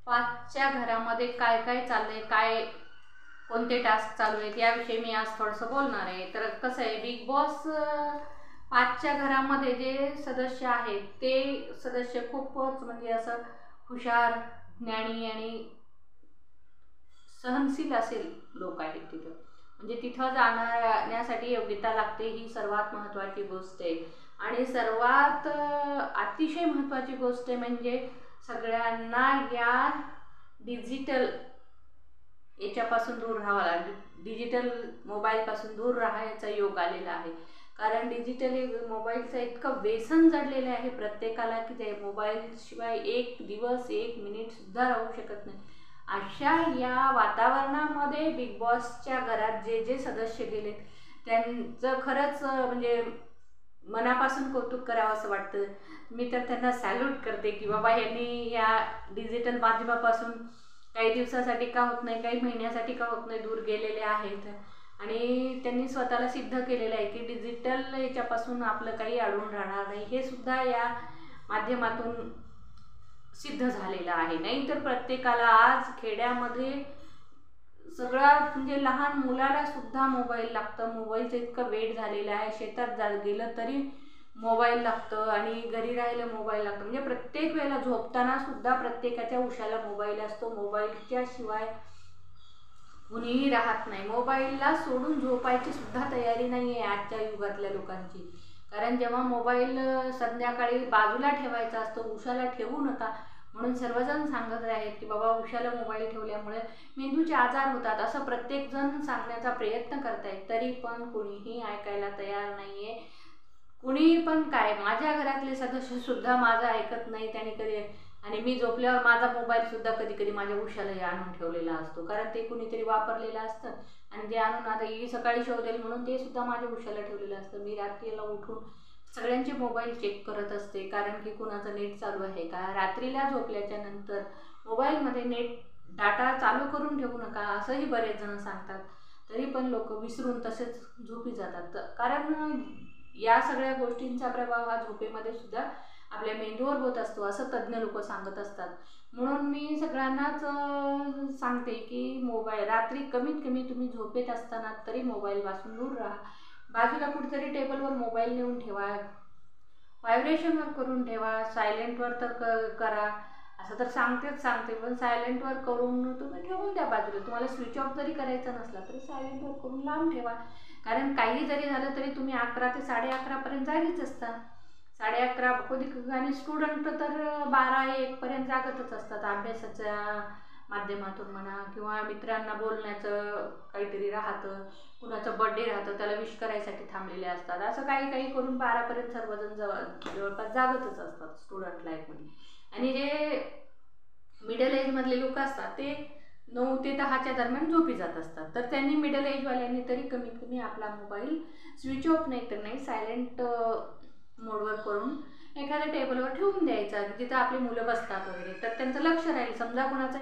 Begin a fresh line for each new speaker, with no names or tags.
5च्या घरामध्ये काय काय चाललंय, काय कोणते टास्क चालू आहेत याविषयी मी आज थोडंसं बोलणार आहे। तर कसं आहे, बिग बॉस 5च्या घरामध्ये जे सदस्य आहेत ते सदस्य खूपच म्हणजे असं हुशार, ज्ञानी आणि सहनशील असेल लोक आहेत तिथं। म्हणजे तिथं जाण्यासाठी योग्यता लागते, ही सर्वात महत्त्वाची गोष्ट आहे। आणि सर्वात अतिशय महत्त्वाची गोष्ट म्हणजे सगळ्यांना या डिजिटल याच्यापासून दूर राहावं लागेल, डिजिटल मोबाईलपासून दूर राहायचा योग आलेला आहे। कारण डिजिटल मोबाईलचं इतकं व्यसन जडलेलं आहे प्रत्येकाला की ते मोबाईलशिवाय एक दिवस एक मिनिटसुद्धा राहू शकत नाही। अशा या वातावरणामध्ये बिग बॉसच्या घरात जे जे सदस्य गेलेत त्यांचं खरंच म्हणजे मनापासून कौतुक करावं असं वाटतं। मी तर त्यांना सॅल्यूट करते की बाबा यांनी या डिजिटल माध्यमापासून काही दिवसासाठी का होत नाही, काही महिन्यासाठी का होत नाही दूर गेलेले आहेत आणि त्यांनी स्वतःला सिद्ध केलेलं आहे की डिजिटल याच्यापासून आपलं काही अडून राहणार नाही, हे सुद्धा या माध्यमातून सिद्ध झालेलं आहे। नाही तर प्रत्येकाला आज खेड्यामध्ये सगळ्या म्हणजे लहान मुलाला सुद्धा मोबाईल लागतं, मोबाईलचं इतकं वेड झालेलं आहे। शेतात गेलं तरी मोबाईल लागतं आणि घरी राहिलं मोबाईल लागतं, म्हणजे प्रत्येक वेळेला झोपताना सुद्धा प्रत्येकाच्या उशाला मोबाईल असतो। मोबाईलच्या शिवाय कुणीही राहत नाही, मोबाईलला सोडून झोपायची सुद्धा तयारी नाही आहे आजच्या युगातल्या लोकांची। कारण जेव्हा मोबाईल संध्याकाळी बाजूला ठेवायचा असतो, उशाला ठेवू नका म्हणून सर्वजण सांगत आहेत की बाबा उशाला मोबाईल ठेवल्यामुळे मेंदूचे आजार होतात, असं प्रत्येकजण सांगण्याचा प्रयत्न करतायत, तरी पण कुणीही ऐकायला तयार नाही आहे। कुणी पण काय, माझ्या घरातले सदस्य सुद्धा माझं ऐकत नाही त्याने कधी, आणि मी झोपल्यावर माझा मोबाईल सुद्धा कधी कधी माझ्या उशालाही आणून ठेवलेला असतो, कारण ते कुणीतरी वापरलेलं असतं आणि ते आणून आता ही सकाळी शोधेल म्हणून ते सुद्धा माझ्या उशाला ठेवलेलं असतं। मी रात्रीला उठून सगळ्यांचे मोबाईल चेक करत असते, कारण की कुणाचं नेट चालू आहे का। रात्रीला झोपल्याच्या नंतर मोबाईलमध्ये नेट डाटा चालू करून ठेवू नका असंही बरेच जण सांगतात, तरी पण लोक विसरून तसेच झोपी जातात। कारण या सगळ्या गोष्टींचा प्रभाव हा झोपेमध्ये सुद्धा आपल्या मेंदूवर होत असतो असं तज्ज्ञ लोक सांगत असतात। म्हणून मी सगळ्यांनाच सांगते की मोबाईल रात्री कमीत कमी तुम्ही झोपेत असताना तरी मोबाईलपासून दूर राहा, बाजूला कुठेतरी टेबलवर मोबाईल नेऊन ठेवा, व्हायब्रेशनवर करून ठेवा, सायलेंटवर तर करा, असं तर सांगते पण सायलेंटवर करून तुम्ही ठेवून द्या बाजूला। तुम्हाला स्विच ऑफ जरी करायचा नसला तरी सायलेंटवर करून लांब ठेवा, कारण काही जरी झालं तरी तुम्ही 11 ते 11:30 पर्यंत जागीच असता। 11:30 कधी आणि स्टुडंट तर 12-1 पर्यंत जागतच असतात, अभ्यासाच्या माध्यमातून म्हणा किंवा मित्रांना बोलण्याचं काहीतरी राहतं, कुणाचं बर्थडे राहतं त्याला विश करायसाठी थांबलेले असतात, असं काही काही करून 12 पर्यंत सर्वजण जवळपास जागतच असतात स्टुडंट लाईफमध्ये। आणि जे मिडल एजमधले लोक असतात ते 9 ते 10च्या दरम्यान झोपी जात असतात, तर त्यांनी मिडल एजवाल्यांनी तरी कमीत कमी आपला मोबाईल स्विच ऑफ नाही तर नाही सायलेंट मोडवर करून एखाद्या टेबलवर ठेवून द्यायचा, जिथं आपली मुलं बसतात वगैरे, तर त्यांचं लक्ष राहील। समजा कुणाचा